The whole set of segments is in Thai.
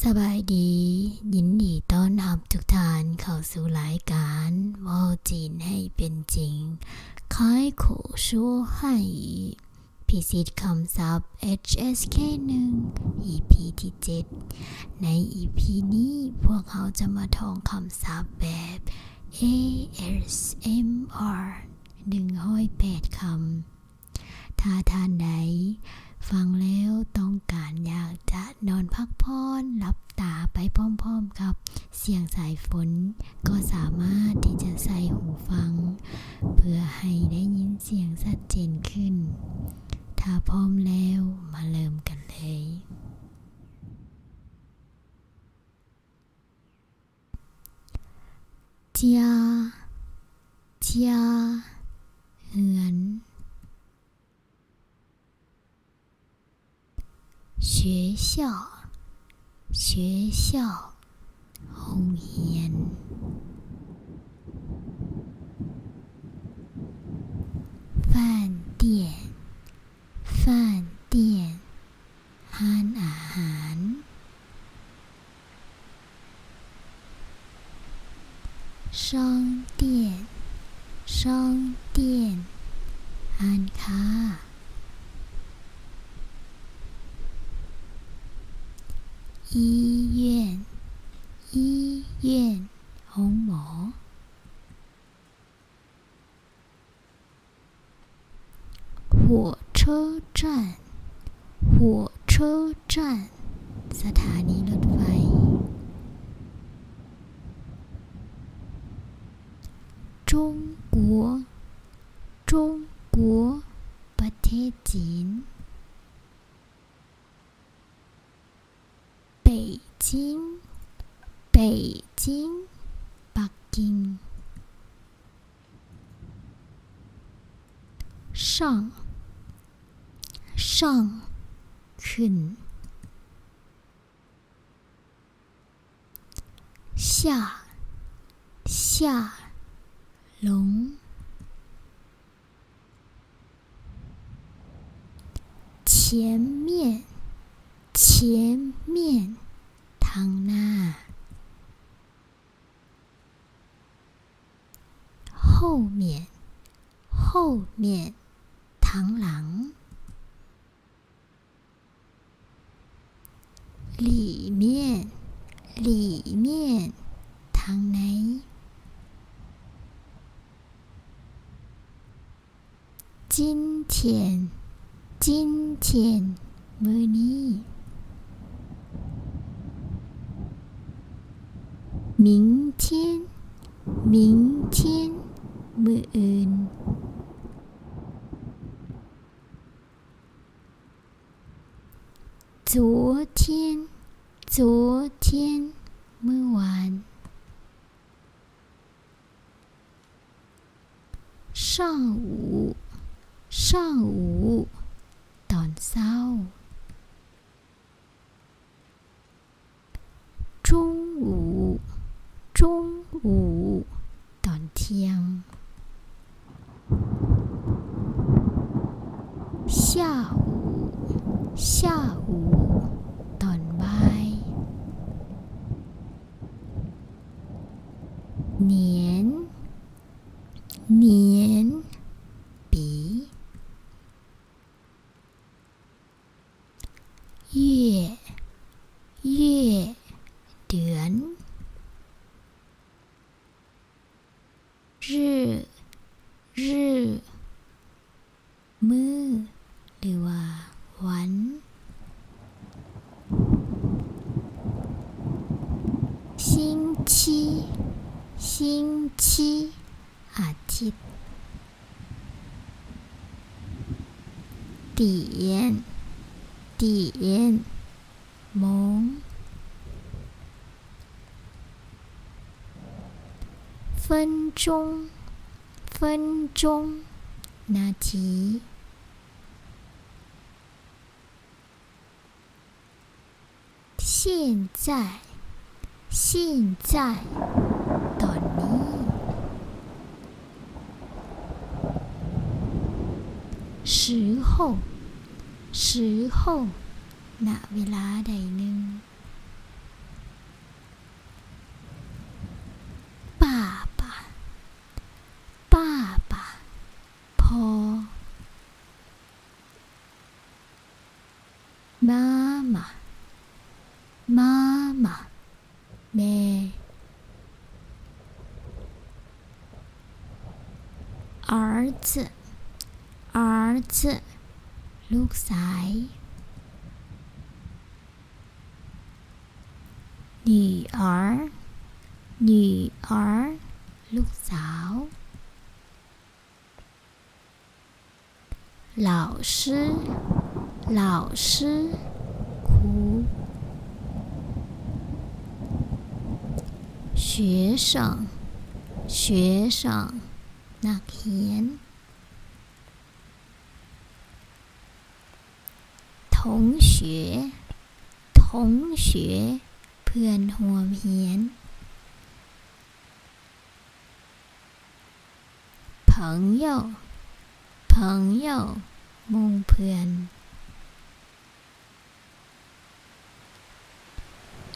สบายดียินดีต้อนรับทุกท่านเข้าสู่รายการเว้าจีนให้เป็นจริง开口说汉语พิเศษคำศัพท์ HSK 1 EP ที่ 7 ใน EP นี้พวกเขาจะมาท่องคำศัพท์แบบ ASMR 108 คำถ้าท่านใดฟังแล้วต้องการอยากจะนอนพักผ่อนหลับตาไปพร้อมๆกับเสียงสายฝนก็สามารถที่จะใส่หูฟังเพื่อให้ได้ยินเสียงชัดเจนขึ้นถ้าพร้อมแล้วมาเริ่มกันเลย家เฮือน学校โรงเรียน饭店ร้านอาหาร商店ร้านค้า医院ห้องหมอ火车站สถานีรถไฟ中国ประเทศจีน北京ปักกิ่ง上ขึ้น下ลง前面ทางหน้า后面ทางหลัง里面ทางใน今天มื้อนี้明天มื้ออื่น昨天มื้อวาน上午ตอนเช้า中午ตอนเที่ยง下午ตอนบ่าย年ปี月เดือน日มื้อหรือว่าวัน星期อาทิตย์点โมง分钟นาที现在ตอนนี้时候ณเวลาใดหนึ่ง妈妈แม่儿子儿子ลูกชาย女儿女儿ลูกสาว老师老师ครู学生学生นักเรียน同学同学เพื่อนร่วมเรียน朋友朋友หมู่เพื่อน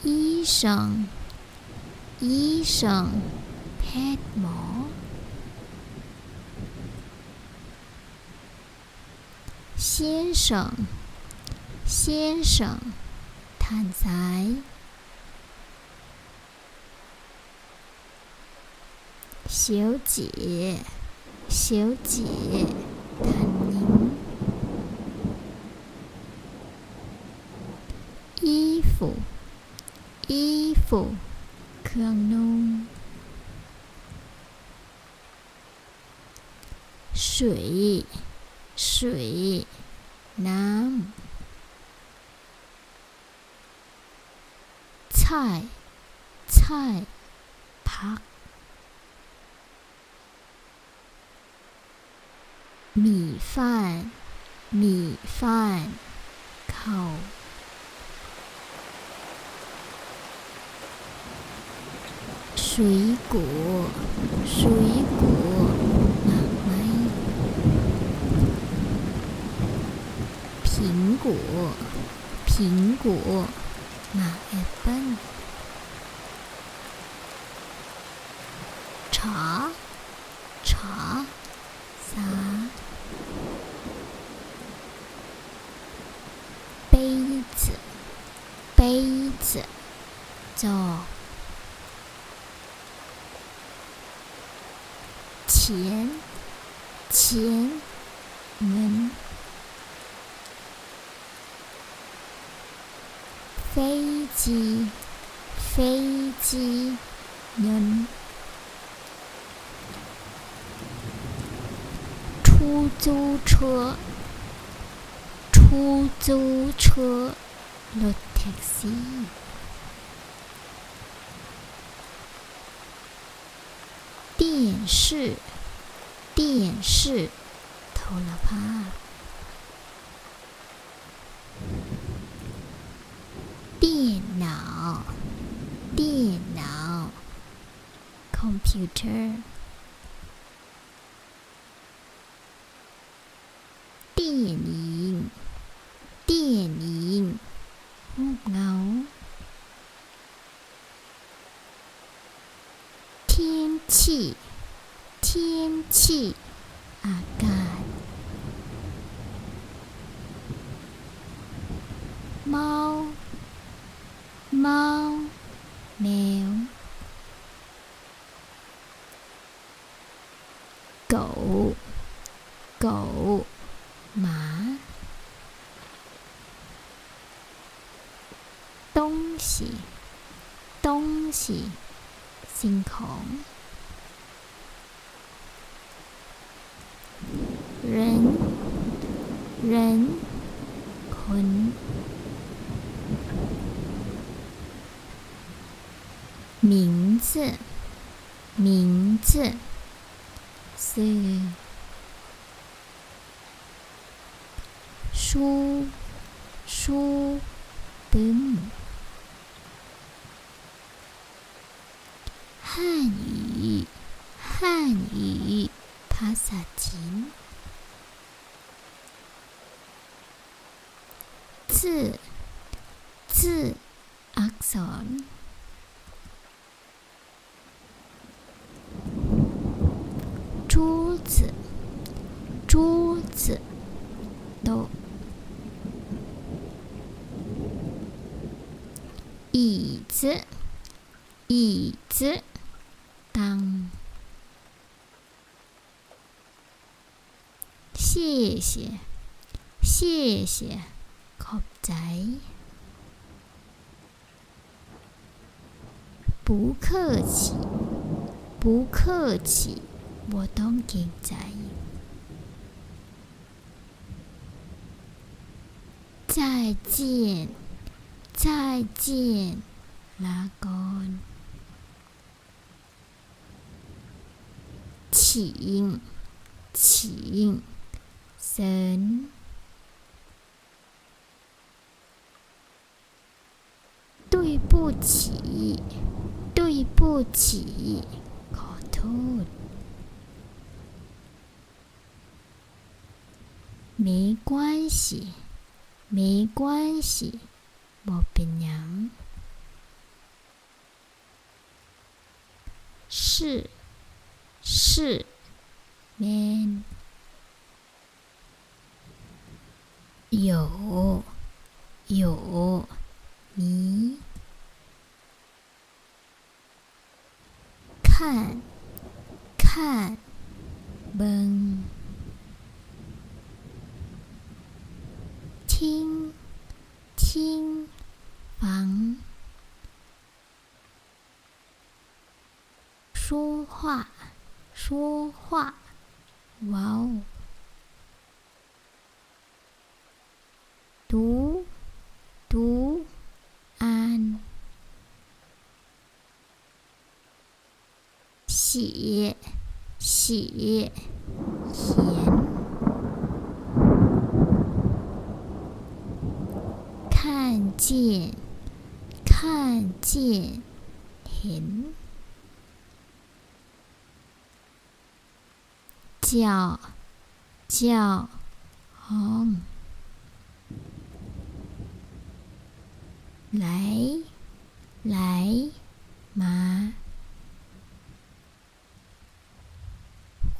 医生医生แพทย์หมอ先生先生ท่านซ้าย小姐小姐ท่านหญิง衣服衣服เครื่องนุ่ง水水น้ำ菜菜ผัก米饭米饭ข้าว水果水果หมากไม้苹果苹果หมากแอปเปิ้ล茶茶สา杯子杯子จอก钱钱เงิน飞机飞机ยนต์出租车出租车รถแท็กซี่电视电视โทรภาพ电脑电脑คอมพิวเตอร์电影电影รูปเงา天气天气อากาศเมาเมาแมว狗狗หมา东西东西สิ่งของ人人คน名字名字ชื่อ书书ปึ้ม汉语汉语ภาษาจีน字字อักษร桌子桌子โต๊ะ椅子椅子ตัง谢谢谢谢ขอบใจ不客气不客气บ่ต้องเกรงใจ再见再见ลาก่อน请请เซิน对不起对不起ขอโทษ没关系没关系บ่เป็นหยัง是是แม่น有有มี看看เบิ่ง听听ฟัง说话说话เว้า读读อ่าน写写เขียน看见看见เห็น叫叫ห้อง来来มา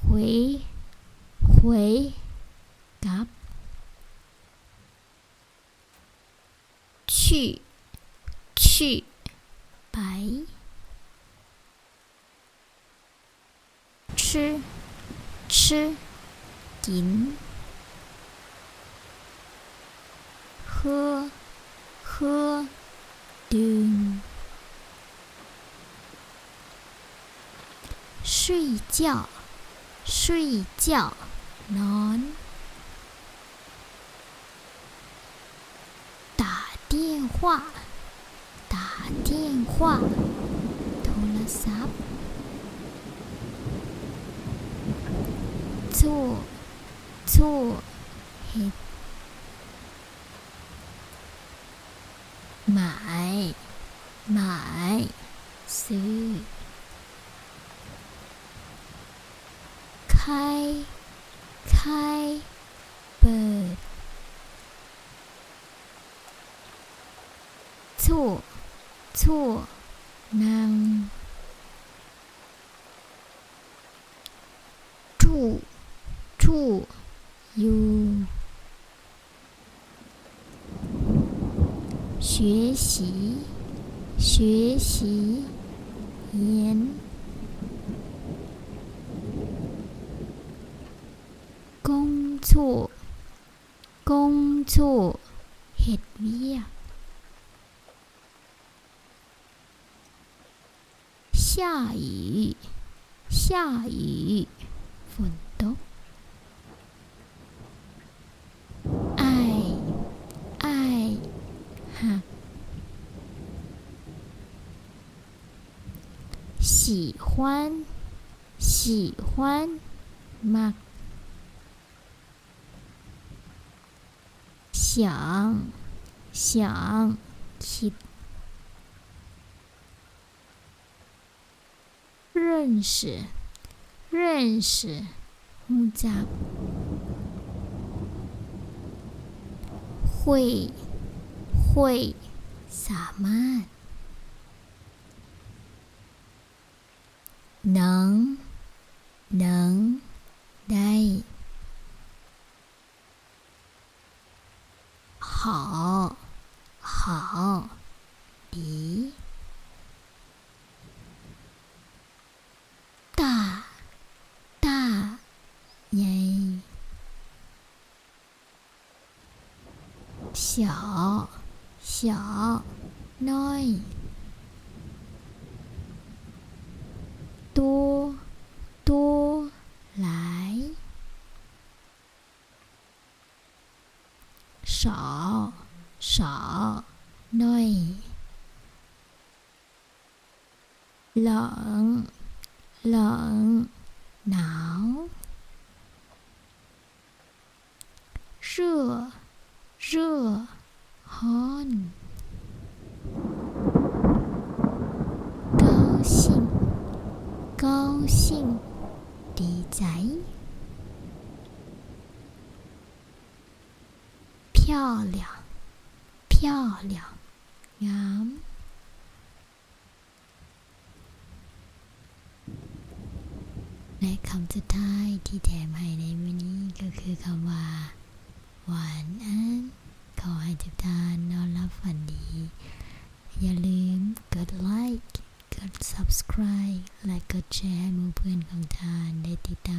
回回กลับ去去ไป吃吃กิน喝喝ดื่ม睡觉睡觉นอน打电话打电话โทรศัพท์做做เฮ็ดหมายหมายซื้อ开开เปิด坐坐นั่ง住住อยู่学习学习เรียน工作工作เฮ็ดเวียก下雨下雨ฝนตก爱爱หัก喜欢喜欢มัก想想คิด认识认识รู้จัก会会สามารถ能能ได้好好ดีตาใหญ่小น้อย多หลาย少น้อย冷หนาว热ร้อน高兴ดีใจ漂亮งามและคำสุดท้ายที่แถมให้ในวันนี้ก็คือคำว่าหวานอันขอให้ทุกท่านนอนหลับฝันดีอย่าลืมกดไลค์กด subscribe และกดแชร์ให้หมู่เพื่อนของท่านได้ติดตาม